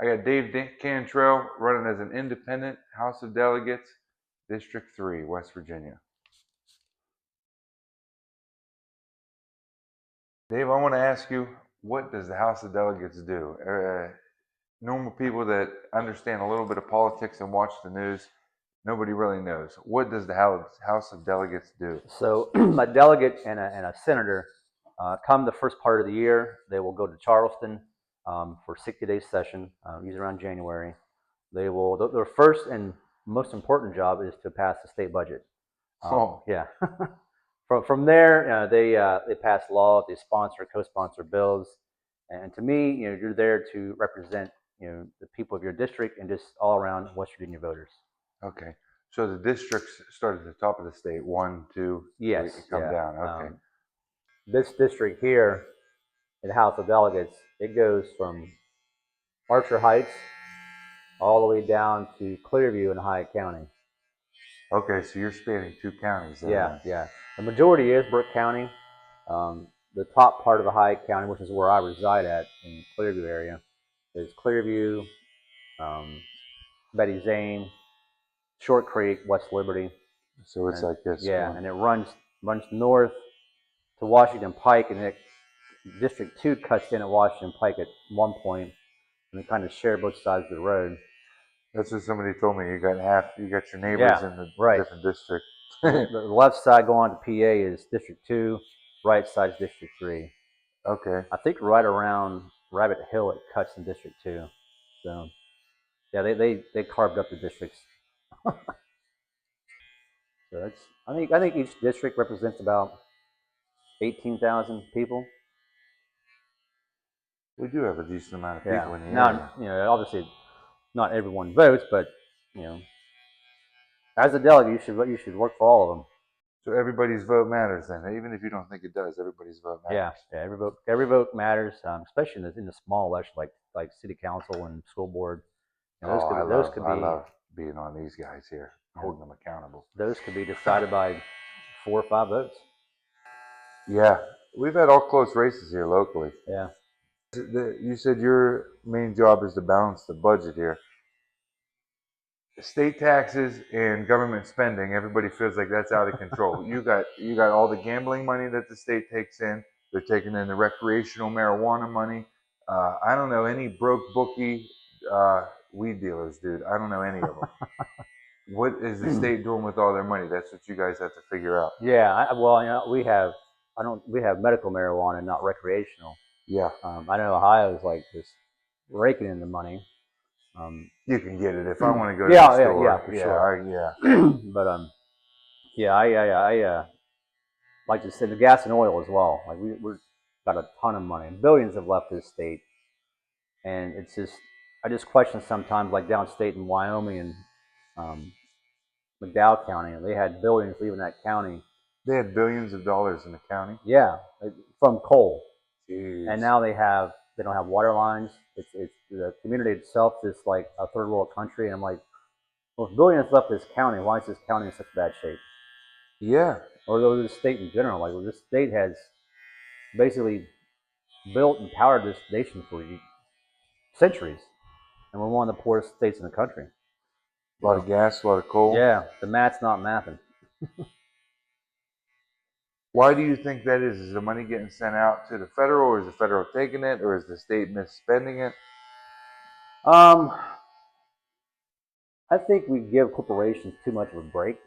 I got Dave Cantrell running as an independent, House of Delegates, District 3, West Virginia. Dave, I want to ask you, what does the House of Delegates do? Normal people that understand a little bit of politics and watch the news, nobody really knows. What does the House of Delegates do? So a delegate and a senator come the first part of the year. They will go to Charleston for 60-day session, usually around January. They will. Their first and most important job is to pass the state budget. Yeah. From there, they pass law, they sponsor, co-sponsor bills, and to me, you're there to represent the people of your district and just all around West Virginia voters. Okay. So the districts start at the top of the state, 1, 2, yes, come down. Okay. This district here, in the House of Delegates, it goes from Archer Heights all the way down to Clearview in Hyatt County. Okay, so you're spanning 2 counties there. Yeah, yeah. The majority is Burke County. The top part of the Hyatt County, which is where I reside at in Clearview area, is Clearview, Betty Zane, Short Creek, West Liberty. So it's like this. Yeah, and it runs north to Washington Pike, and District 2 cuts in at Washington Pike at one point, and they kind of share both sides of the road. That's what somebody told me. You got your neighbors in the different district. The left side going to PA is District 2, right side is District 3. Okay. I think right around Rabbit Hill it cuts in District 2. So yeah, they carved up the districts. So that's I think each district represents about 18,000 people. We do have a decent amount of people in the area. Now, obviously, not everyone votes, but as a delegate, you should work for all of them. So everybody's vote matters then, even if you don't think it does. Everybody's vote matters. Yeah, every vote matters, especially in the small elections like city council and school board. I love being on these guys here, holding them accountable. Those could be decided by 4 or 5 votes. Yeah, we've had all close races here locally. Yeah. You said your main job is to balance the budget here. State taxes and government spending, everybody feels like that's out of control. You got all the gambling money that the state takes in. They're taking in the recreational marijuana money. I don't know any broke bookie weed dealers, dude. I don't know any of them. What is the state doing with all their money? That's what you guys have to figure out. Yeah, we have medical marijuana, not recreational. Yeah. I know Ohio is like just raking in the money. You can get it if I want to go to the store. Yeah, for sure. But I like to say the gas and oil as well. Like we've got a ton of money. Billions have left this state, and it's just I just question sometimes, like downstate in Wyoming and McDowell County, they had billions leaving that county. They had billions of dollars in the county. Yeah, from coal. Jeez. And now they don't have water lines. It's the community itself is like a third world country. And I'm like, well, if billions left this county, why is this county in such bad shape? Yeah. Or the state in general. Like, well, this state has basically built and powered this nation for centuries, and we're one of the poorest states in the country. A lot of gas, a lot of coal. Yeah, the math's not mathing. Why do you think that is? Is the money getting sent out to the federal, or is the federal taking it, or is the state misspending it? I think we give corporations too much of a break.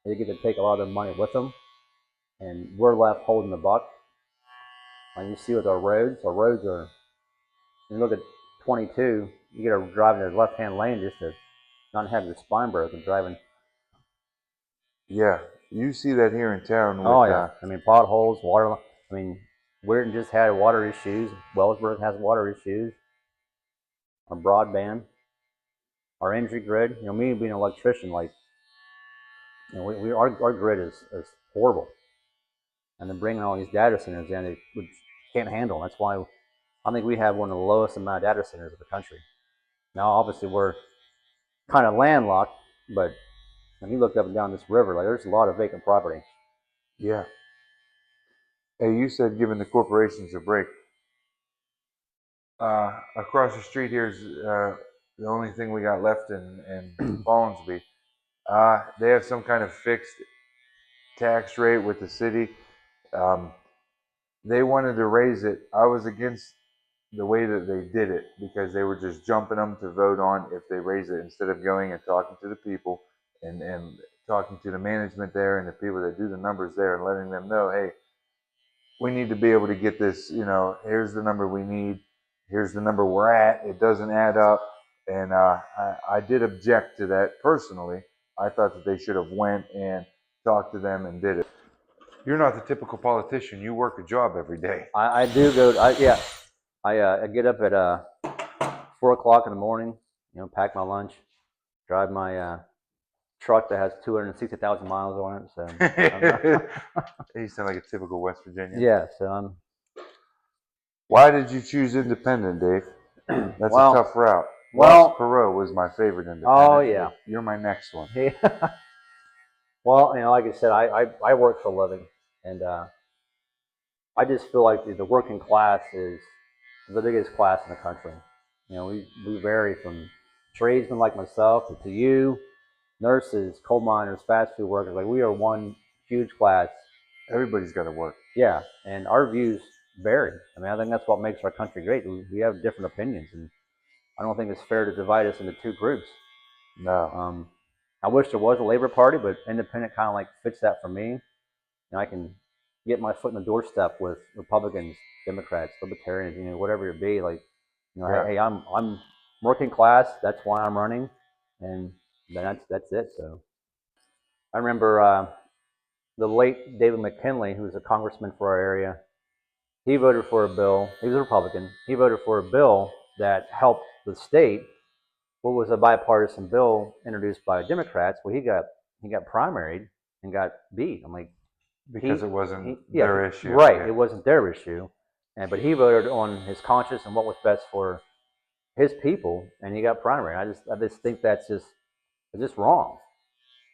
They get to take a lot of their money with them, and we're left holding the buck. Like you see with our roads are, you look at 22, you get to drive in the left-hand lane just to not have your spine broken driving. Yeah, you see that here in town. I mean, potholes, water. I mean, Weirton just had water issues. Wellsburg has water issues. Our broadband, our energy grid. Me being an electrician, like, our grid is horrible. And then bringing all these data centers in, we can't handle. That's why I think we have one of the lowest amount of data centers in the country. Now, obviously, we're kind of landlocked, but when you look up and down this river, like there's a lot of vacant property. Across the street here's the only thing we got left in Fallsby. They have some kind of fixed tax rate with the city. Um, they wanted to raise it. I was against the way that they did it because they were just jumping them to vote on if they raise it instead of going and talking to the people and talking to the management there and the people that do the numbers there and letting them know, hey, we need to be able to get this, here's the number we need, here's the number we're at, it doesn't add up. And I did object to that personally. I thought that they should have went and talked to them and did it. You're not the typical politician. You work a job every day. I do go. Yeah, I get up at 4 o'clock in the morning. Pack my lunch, drive my truck that has 260,000 miles on it. So You sound like a typical West Virginian. yeah. So I'm. Why did you choose independent, Dave? That's Well, a tough route. Well, Ross Perot was my favorite independent. Oh yeah. You're my next one. Yeah. Well, like I said, I work for a living, and I just feel like the working class is the biggest class in the country. We vary from tradesmen like myself to you, nurses, coal miners, fast food workers. Like we are one huge class. Everybody's got to work. Yeah, and our views vary. I think that's what makes our country great. We have different opinions, and I don't think it's fair to divide us into two groups. No. I wish there was a Labor Party, but independent kind of like fits that for me. I can get my foot in the doorstep with Republicans, Democrats, Libertarians, whatever it be. Like, Yeah. hey, I'm working class. That's why I'm running, and then that's it. So I remember the late David McKinley, who was a congressman for our area. He voted for a bill. He was a Republican. He voted for a bill that helped the state. What was a bipartisan bill introduced by Democrats? Well, he got primaried and got beat. I'm like, because it wasn't their issue. Right, Yeah. It wasn't their issue. But he voted on his conscience and what was best for his people, and he got primary. I just think it's just wrong.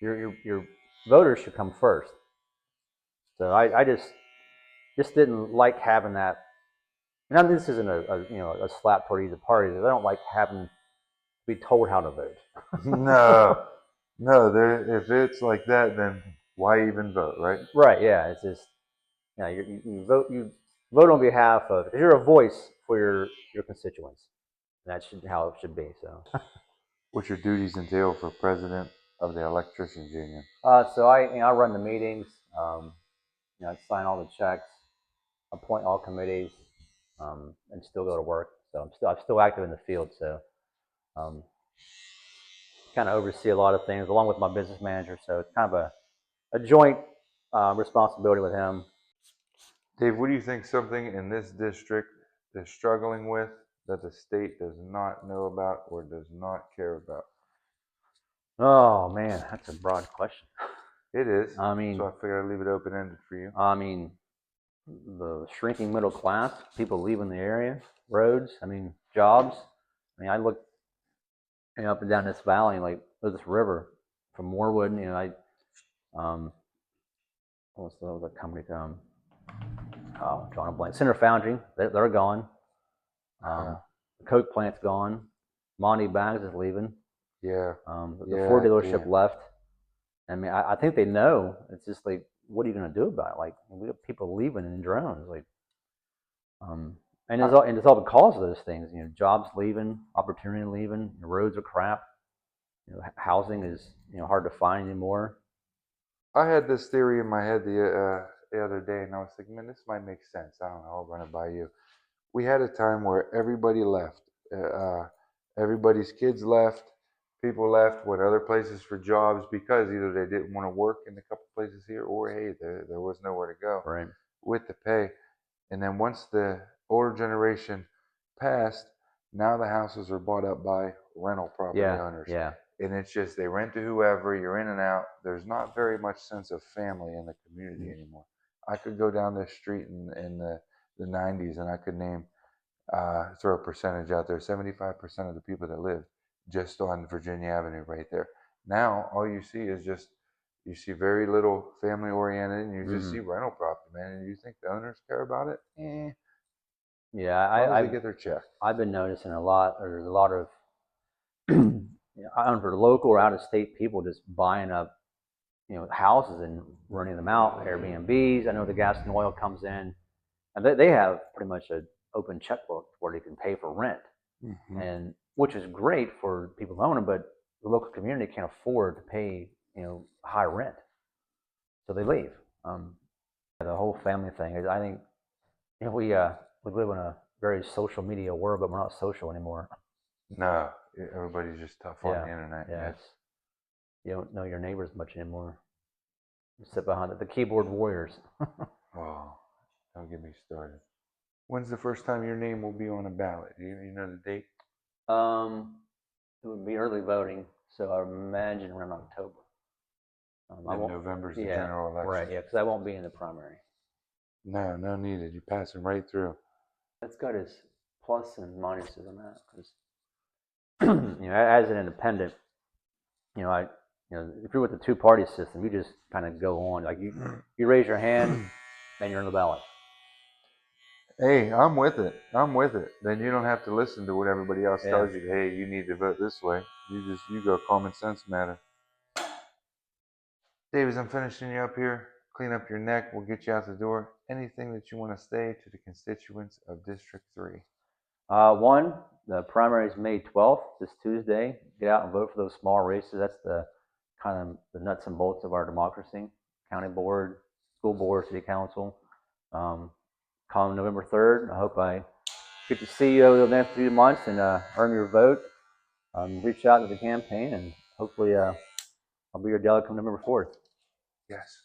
Your voters should come first. So I just didn't like having that. Now this isn't a slap toward either party. I don't like having to be told how to vote. No. If it's like that, then why even vote, right? Right. Yeah. It's just you vote on behalf of, because you're a voice for your constituents. That's how it should be. So. What's your duties entail for president of the electricians union? So I run the meetings. I sign all the checks, appoint all committees, and still go to work. So I'm still active in the field. So um, kind of oversee a lot of things along with my business manager. So it's kind of a joint responsibility with him. Dave, what do you think something in this district is struggling with that the state does not know about or does not care about? Oh man, that's a broad question. It is. I mean, so I figured I'd leave it open-ended for you. I mean, the shrinking middle class, people leaving the area, roads. Jobs. I look up and down this valley, like there's this river from Moorwood. What's the company? Drawing a blank. Center Foundry, they're gone. The Coke plant's gone. Monty Bags is leaving. Yeah. The Ford dealership left. I think they know. It's just like, what are you going to do about it? Like, we have people leaving in drones. Like, and it's all because of those things. Jobs leaving, opportunity leaving. The roads are crap. Housing is hard to find anymore. I had this theory in my head the other day, and I was thinking, man, this might make sense. I don't know. I'll run it by you. We had a time where everybody left. Everybody's kids left. People left, went other places for jobs because either they didn't want to work in a couple places here, or hey, there was nowhere to go with the pay. And then once the older generation passed, now the houses are bought up by rental property owners. Yeah. And it's just they rent to whoever, you're in and out. There's not very much sense of family in the community anymore. I could go down this street in the 90s and I could name, throw a percentage out there, 75% of the people that lived just on Virginia Avenue right there. Now, all you see is you see very little family oriented and you just see rental property, man. And you think the owners care about it? Yeah, As long as they get their check. I've been noticing a lot. There's a lot of I don't know, for local or out of state people just buying up, houses and renting them out, Airbnbs. I know the gas and oil comes in, and they have pretty much an open checkbook where they can pay for rent, Mm-hmm. and which is great for people who own them, but the local community can't afford to pay, high rent, so they leave. The whole family thing. I think we live in a very social media world, but we're not social anymore. No, everybody's just tough on Yeah, the internet. yeah. You don't know your neighbors much anymore. You sit behind the keyboard warriors. Oh, don't get me started. When's the first time your name will be on a ballot? You know the date? It would be early voting, so I imagine around October. I And won't. November's the Yeah, general election. right. Yeah, because I won't be in the primary. No, no needed. You're passing right through. That's got its plus and minuses on that. Because as an independent, I, if you're with the two-party system, you just kind of go on. Like you raise your hand, then you're on the ballot. Hey, I'm with it. I'm with it. Then you don't have to listen to what everybody else Yeah. tells you. Hey, you need to vote this way. You go common sense matter. Davis, I'm finishing you up here. Clean up your neck. We'll get you out the door. Anything that you want to say to the constituents of District 3? One, the primary is May 12th, this Tuesday. Get out and vote for those small races. That's the kind of the nuts and bolts of our democracy. County board, school board, city council. Come November 3rd. I hope I get to see you over the next few months and earn your vote. Reach out to the campaign, and hopefully I'll be your delegate come November 4th. Yes.